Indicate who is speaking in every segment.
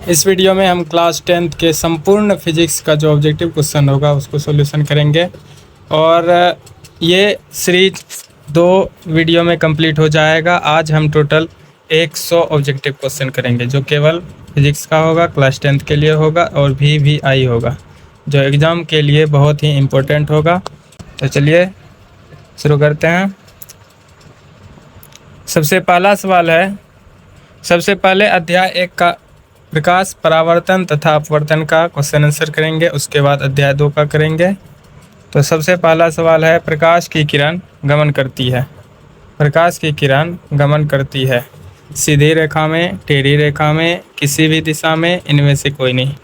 Speaker 1: इस वीडियो में हम क्लास 10th के संपूर्ण फिजिक्स का जो ऑब्जेक्टिव क्वेश्चन होगा उसको सॉल्यूशन करेंगे और ये सीरीज 2 वीडियो में कंप्लीट हो जाएगा। आज हम टोटल 100 ऑब्जेक्टिव क्वेश्चन करेंगे जो केवल फिजिक्स का होगा, क्लास 10th के लिए होगा और VVI होगा जो एग्ज़ाम के लिए बहुत ही इम्पोर्टेंट होगा। तो चलिए शुरू करते हैं। सबसे पहला सवाल है, सबसे पहले अध्याय 1 का प्रकाश परावर्तन तथा अपवर्तन का क्वेश्चन आंसर करेंगे, उसके बाद अध्याय 2 का करेंगे। तो सबसे पहला सवाल है, प्रकाश की किरण गमन करती है। प्रकाश की किरण गमन करती है सीधी रेखा में, टेढ़ी रेखा में, किसी भी दिशा में, इनमें से कोई नहीं।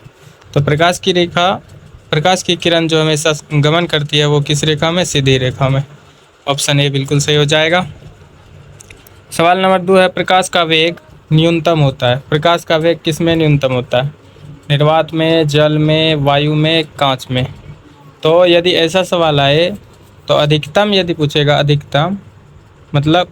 Speaker 1: तो प्रकाश की किरण जो हमेशा गमन करती है वो किस रेखा में? सीधी रेखा में। ऑप्शन ए बिल्कुल सही हो जाएगा। सवाल नंबर 2 है, प्रकाश का वेग न्यूनतम होता है। प्रकाश का वेग किस में न्यूनतम होता है? निर्वात में, जल में, वायु में, कांच में। तो यदि ऐसा सवाल आए तो अधिकतम यदि पूछेगा, अधिकतम मतलब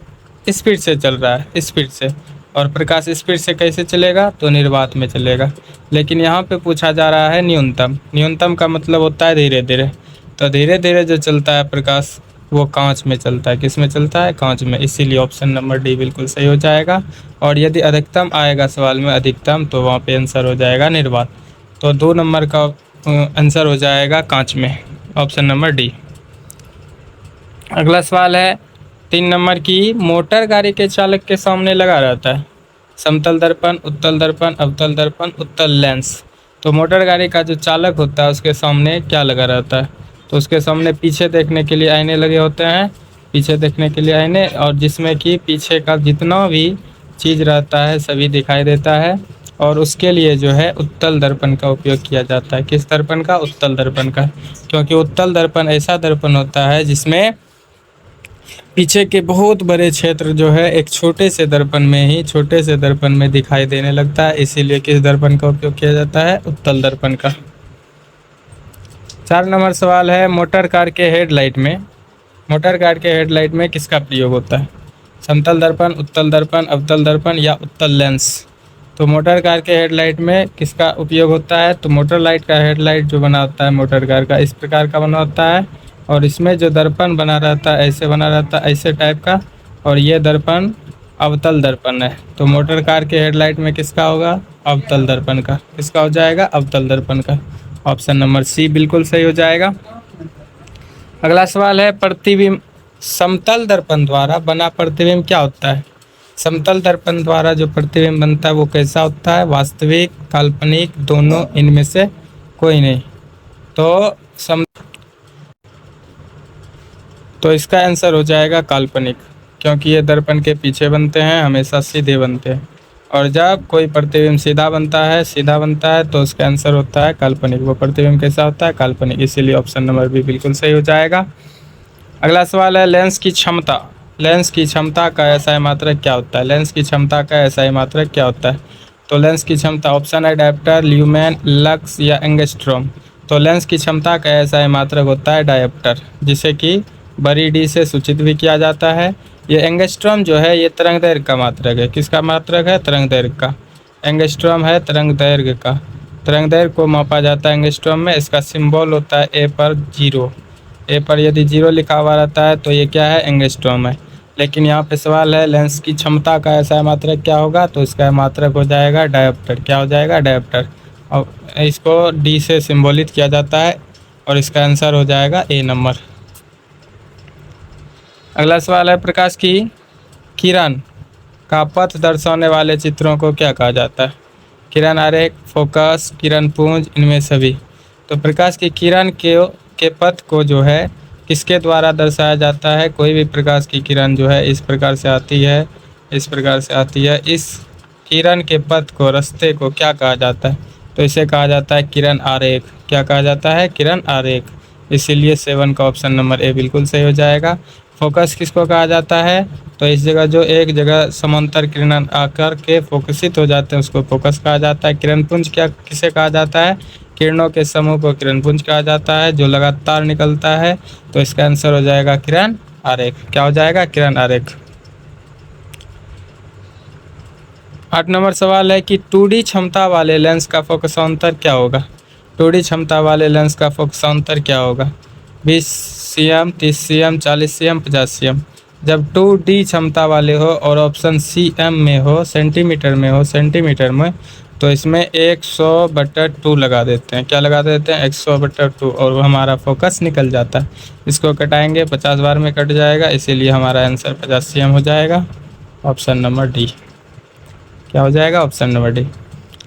Speaker 1: स्पीड से चल रहा है, स्पीड से, और प्रकाश स्पीड से कैसे चलेगा? तो निर्वात में चलेगा। लेकिन यहाँ पे पूछा जा रहा है न्यूनतम। न्यूनतम का मतलब होता है धीरे धीरे। तो धीरे धीरे जो चलता है प्रकाश वो कांच में चलता है। किस में चलता है? कांच में। इसीलिए ऑप्शन नंबर डी बिल्कुल सही हो जाएगा। और यदि अधिकतम आएगा सवाल में अधिकतम, तो वहाँ पे आंसर हो जाएगा निर्वात। तो 2 नंबर का आंसर हो जाएगा कांच में, ऑप्शन नंबर डी। अगला सवाल है, 3 नंबर की, मोटर गाड़ी के चालक के सामने लगा रहता है समतल दर्पण, उत्तल दर्पण, अवतल दर्पण, उत्तल लेंस। तो मोटर गाड़ी का जो चालक होता है उसके सामने क्या लगा रहता है? तो उसके सामने पीछे देखने के लिए आईने लगे होते हैं, पीछे देखने के लिए आईने, और जिसमें कि पीछे का जितना भी चीज़ रहता है सभी दिखाई देता है। और उसके लिए जो है उत्तल दर्पण का उपयोग किया जाता है। किस दर्पण का? उत्तल दर्पण का। क्योंकि उत्तल दर्पण ऐसा दर्पण होता है जिसमें पीछे के बहुत बड़े क्षेत्र जो है एक छोटे से दर्पण में दिखाई देने लगता है। इसीलिए किस दर्पण का उपयोग किया जाता है? उत्तल दर्पण का। 4 नंबर सवाल है, मोटर कार के हेडलाइट में किसका प्रयोग होता है? समतल दर्पण, उत्तल दर्पण, अवतल दर्पण या उत्तल लेंस। तो मोटर कार के हेडलाइट में किसका उपयोग होता है? तो मोटर लाइट का हेडलाइट जो बना होता है मोटर कार का, इस प्रकार का बना होता है, और इसमें जो दर्पण बना रहता है ऐसे बना रहता है, ऐसे टाइप का, और ये दर्पण अवतल दर्पण है। तो मोटर कार के हेडलाइट में किसका होगा? अवतल दर्पण का। किसका हो जाएगा? अवतल दर्पण का। ऑप्शन नंबर सी बिल्कुल सही हो जाएगा। अगला सवाल है, प्रतिबिंब समतल दर्पण द्वारा बना प्रतिबिंब क्या होता है? समतल दर्पण द्वारा जो प्रतिबिंब बनता है वो कैसा होता है? वास्तविक, काल्पनिक, दोनों, इनमें से कोई नहीं। तो इसका आंसर हो जाएगा काल्पनिक, क्योंकि ये दर्पण के पीछे बनते हैं, हमेशा सीधे बनते हैं। और जब कोई प्रतिबिंब सीधा बनता है तो उसका आंसर होता है काल्पनिक। वो प्रतिबिंब कैसा होता है? काल्पनिक। इसीलिए ऑप्शन नंबर बी बिल्कुल सही हो जाएगा। अगला सवाल है, लेंस की क्षमता का एसआई मात्रक क्या होता है? लेंस की क्षमता का एसआई मात्रक क्या होता है? तो लेंस की क्षमता, ऑप्शन है डायप्टर, ल्यूमेन, लक्स या एंगस्ट्रॉम। तो लेंस की क्षमता का एसआई मात्रक होता है डायप्टर, जिसे कि बड़ी डी से सूचित भी किया जाता है। ये एंगस्ट्रॉम जो है ये तरंग दैर्घ्य का मात्रक है। किसका मात्रक है? तरंग दैर्घ्य का। एंगस्ट्रॉम है तरंग दैर्घ्य का। तरंग दैर्घ्य को मापा जाता है एंगस्ट्रॉम में। इसका सिंबल होता है ए पर 0। ए पर यदि 0 लिखा हुआ रहता है तो ये क्या है? एंगस्ट्रॉम है। लेकिन यहाँ पे सवाल है लेंस की क्षमता का ऐसा मात्रक क्या होगा? तो इसका मात्रक हो जाएगा डायोप्टर। क्या हो जाएगा? डायोप्टर। और इसको डी से सिंबलित किया जाता है और इसका आंसर हो जाएगा ए नंबर। अगला सवाल है, प्रकाश की किरण का पथ दर्शाने वाले चित्रों को क्या कहा जाता है? किरण आरेख, फोकस, किरण पुंज, इनमें सभी। तो प्रकाश की किरण के पथ को जो है किसके द्वारा दर्शाया जाता है? कोई भी प्रकाश की किरण जो है इस प्रकार से आती है, इस प्रकार से आती है। इस किरण के पथ को, रास्ते को क्या कहा जाता है? तो इसे कहा जाता है किरण आरेख। क्या कहा जाता है? किरण आरेख। इसीलिए 7 का ऑप्शन नंबर ए बिल्कुल सही हो जाएगा। फोकस किसको कहा जाता है? तो इस जगह जो एक जगह समांतर किरण आकर के फोकसित हो जाते हैं उसको फोकस कहा जाता है। किरण पुंज क्या किसे कहा जाता है? किरणों के समूह को किरण पुंज कहा जाता है जो लगातार निकलता है। तो इसका आंसर हो जाएगा किरण आरेख। क्या हो जाएगा? किरण आरेख। 8 नंबर सवाल है कि 2D क्षमता वाले लेंस का फोकसांतर क्या होगा। 2D क्षमता वाले लेंस का फोकसांतर क्या होगा। 20 cm, 30 cm, 40 cm, 50 cm। जब 2D क्षमता वाले हो और ऑप्शन cm में हो, सेंटीमीटर में, तो इसमें 100/2 लगा देते हैं। क्या लगा देते हैं? 100/2, और वो हमारा फोकस निकल जाता है। इसको कटाएंगे 50 बार में कट जाएगा, इसीलिए हमारा आंसर 50 cm हो जाएगा। Option number D. क्या हो जाएगा? Option number D.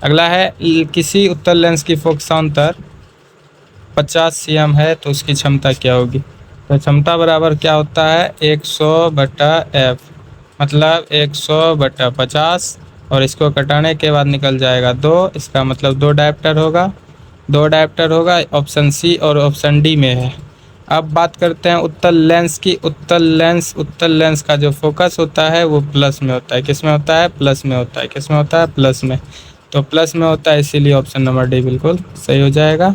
Speaker 1: अगला है, किसी उत्तल लेंस की फोकसांतर 50 cm है तो उसकी क्षमता क्या होगी। तो क्षमता बराबर क्या होता है? 100/f, मतलब 100/50, और इसको कटाने के बाद निकल जाएगा 2। इसका मतलब 2 डायप्टर होगा, 2 डायप्टर होगा। ऑप्शन सी और ऑप्शन डी में है। अब बात करते हैं उत्तल लेंस की। उत्तल लेंस का जो फोकस होता है वो प्लस में होता है। किस में होता है? प्लस में होता है। किस में होता है? प्लस में। तो प्लस में होता है, इसीलिए ऑप्शन नंबर डी बिल्कुल सही हो जाएगा,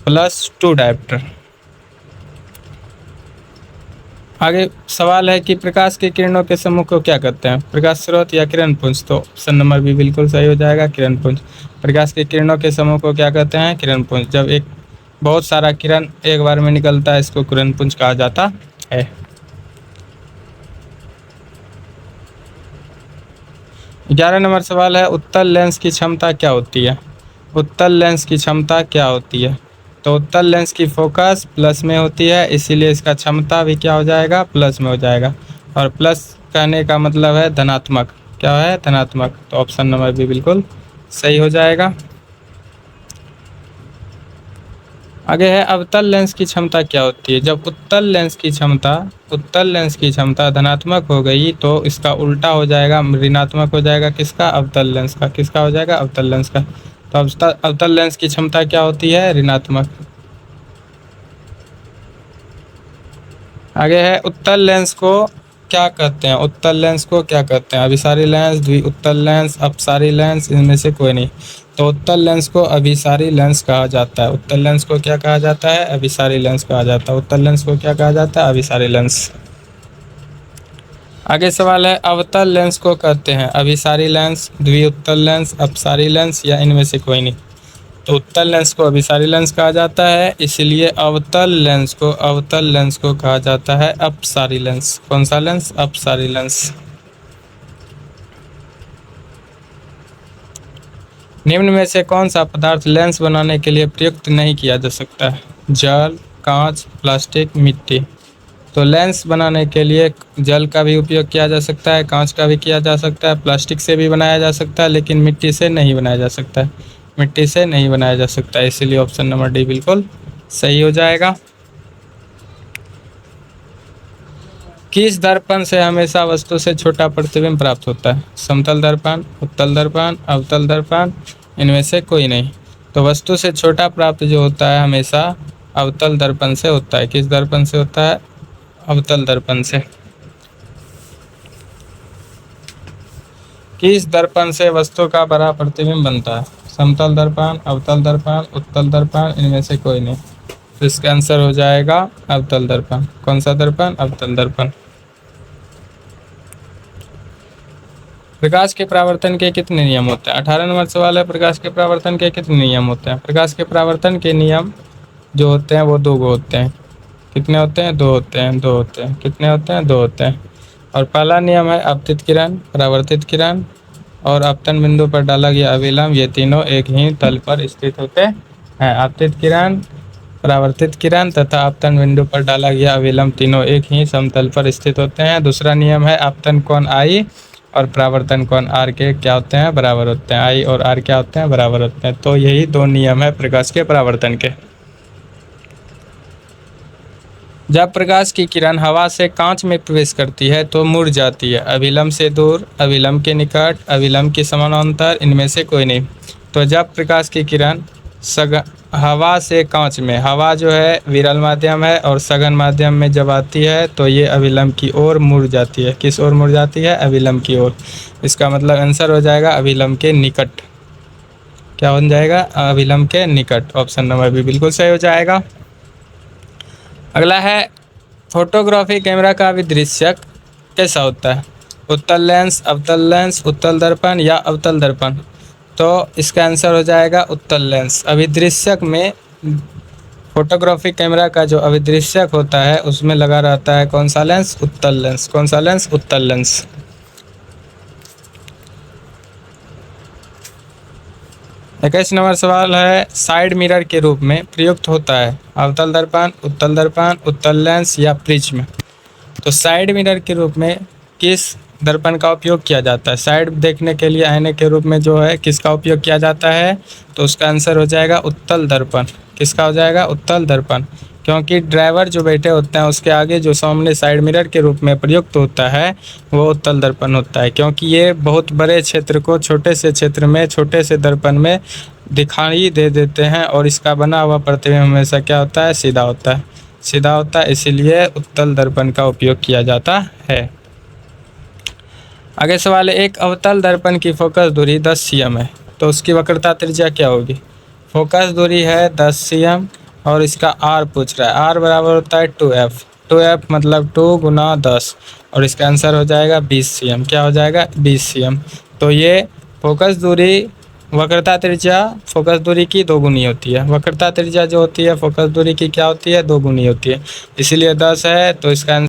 Speaker 1: +2 डायप्टर। आगे सवाल है कि प्रकाश की किरणों के समूह को क्या कहते हैं? प्रकाश स्रोत या किरण पुंज। तो ऑप्शन नंबर बी बिल्कुल सही हो जाएगा, किरण पुंज। प्रकाश की किरणों के समूह को क्या कहते हैं? किरण पुंज। जब एक बहुत सारा किरण एक बार में निकलता है, इसको किरण पुंज कहा जाता है। 11 नंबर सवाल है, उत्तल लेंस की क्षमता क्या होती है। उत्तल लेंस की क्षमता क्या होती है। तो उत्तल लेंस की फोकस प्लस में होती है, इसीलिए इसका क्षमता भी क्या हो जाएगा? प्लस में हो जाएगा। और प्लस कहने का मतलब है धनात्मक। क्या है? धनात्मक। तो ऑप्शन नंबर बी बिल्कुल सही हो जाएगा। आगे है, अवतल लेंस की क्षमता क्या होती है। जब उत्तल लेंस की क्षमता धनात्मक हो गई तो इसका उल्टा हो जाएगा, ऋणात्मक हो जाएगा। किसका? अवतल लेंस का। किसका हो जाएगा? अवतल लेंस का। तो अवतल लेंस की क्षमता क्या होती है? ऋणात्मक। आगे है, उत्तल लेंस को क्या कहते हैं। उत्तल लेंस को क्या कहते हैं? अभिसारी लेंस, द्विउत्तल लेंस, अपसारी लेंस, इनमें से कोई नहीं। तो उत्तल लेंस को अभिसारी लेंस कहा जाता है। उत्तल लेंस को क्या कहा जाता है? अभिसारी लेंस कहा जाता है। उत्तल लेंस को क्या कहा जाता है? अभिसारी लेंस। आगे सवाल है, अवतल लेंस को कहते हैं अभिसारी लेंस, द्विउत्तल लेंस, अपसारी लेंस, या इनमें से कोई नहीं। तो उत्तल लेंस को अभिसारी लेंस कहा जाता है, इसलिए अवतल लेंस को कहा जाता है अपसारी लेंस। कौन सा लेंस? अपसारी लेंस। निम्न में से कौन सा पदार्थ लेंस बनाने के लिए प्रयुक्त नहीं किया जा सकता है? जल, कांच, प्लास्टिक, मिट्टी। तो लेंस बनाने के लिए जल का भी उपयोग किया जा सकता है, कांच का भी किया जा सकता है, प्लास्टिक से भी बनाया जा सकता है, लेकिन मिट्टी से नहीं बनाया जा सकता है। मिट्टी से नहीं बनाया जा सकता है, इसीलिए ऑप्शन नंबर डी बिल्कुल सही हो जाएगा। किस दर्पण से हमेशा वस्तु से छोटा प्रतिबिंब प्राप्त होता है? समतल दर्पण, उत्तल दर्पण, अवतल दर्पण, इनमें से कोई नहीं। तो वस्तु से छोटा प्राप्त जो होता है हमेशा अवतल दर्पण से होता है। किस दर्पण से होता है? अवतल दर्पण से। किस दर्पण से वस्तु का बड़ा प्रतिबिंब बनता है? समतल दर्पण, अवतल दर्पण, उत्तल दर्पण, इनमें से कोई नहीं। तो इसका आंसर हो जाएगा अवतल दर्पण। कौन सा दर्पण? अवतल दर्पण। प्रकाश के परावर्तन के कितने नियम होते हैं? 18 नंबर सवाल है, प्रकाश के परावर्तन के कितने नियम होते हैं? प्रकाश के परावर्तन के नियम जो होते हैं वो 2 होते हैं। कितने होते हैं? 2 होते हैं। 2 होते हैं। कितने होते हैं? 2 होते हैं। और पहला नियम है आपतित किरण, परावर्तित किरण और आपतन बिंदु पर डाला गया अभिलंब, ये तीनों एक ही तल पर स्थित होते हैं। आपतित किरण, परावर्तित किरण तथा आपतन बिंदु पर डाला गया अभिलंब तीनों एक ही समतल पर स्थित होते हैं। दूसरा नियम है आपतन कोण आई और परावर्तन कोण आर के क्या होते हैं? बराबर होते हैं। आई और आर क्या होते हैं? बराबर होते हैं। तो यही 2 नियम है प्रकाश के परावर्तन के। जब प्रकाश की किरण हवा से कांच में प्रवेश करती है तो मुड़ जाती है। अभिलंब से दूर, अभिलंब के निकट, अभिलंब के समानांतर, इनमें से कोई नहीं। तो जब प्रकाश की किरण हवा से कांच में, हवा जो है विरल माध्यम है और सघन माध्यम में जब आती है तो ये अभिलंब की ओर मुड़ जाती है। किस ओर मुड़ जाती है? अभिलंब की ओर। इसका मतलब आंसर हो जाएगा अभिलंब के निकट। क्या हो जाएगा? अभिलंब के निकट। ऑप्शन नंबर बी बिल्कुल सही हो जाएगा। अगला है, फोटोग्राफी कैमरा का विदृश्यक कैसा होता है? उत्तल लेंस, अवतल लेंस, उत्तल दर्पण या अवतल दर्पण। तो इसका आंसर हो जाएगा उत्तल लेंस। अभिदृश्यक में फोटोग्राफी कैमरा का जो अभिदृश्यक होता है उसमें लगा रहता है कौन सा लेंस? उत्तल लेंस। कौन सा लेंस? उत्तल लेंस। 21 नंबर सवाल है, साइड मिरर के रूप में प्रयुक्त होता है अवतल दर्पण, उत्तल दर्पण, उत्तल लेंस या प्रिज्म। तो साइड मिरर के रूप में किस दर्पण का उपयोग किया जाता है? साइड देखने के लिए आईने के रूप में जो है किसका उपयोग किया जाता है? तो उसका आंसर हो जाएगा उत्तल दर्पण। किसका हो जाएगा? उत्तल दर्पण। क्योंकि ड्राइवर जो बैठे होते हैं उसके आगे जो सामने साइड मिरर के रूप में प्रयुक्त होता है वो उत्तल दर्पण होता है, क्योंकि ये बहुत बड़े क्षेत्र को छोटे से क्षेत्र में छोटे से दर्पण में दिखाई दे देते हैं और इसका बना हुआ प्रतिबिंब हमेशा क्या होता है? सीधा होता है। सीधा होता है, इसीलिए उत्तल दर्पण का उपयोग किया जाता है। आगे सवाल है, एक अवतल दर्पण की फोकस दूरी 10 cm है, तो उसकी वक्रता त्रिज्या क्या होगी? फोकस दूरी है 10 cm और इसका R पूछ रहा है। R बराबर होता है 2F। 2F मतलब 2 गुना 10 और इसका आंसर हो जाएगा 20 cm। क्या हो जाएगा? 20 cm। तो ये फोकस दूरी वक्रता त्रिज्या फोकस दूरी की 2 गुनी होती है। वक्रता त्रिज्या जो होती है फोकस दूरी की क्या होती है? 2 गुनी होती है। इसीलिए 10 है, तो इसका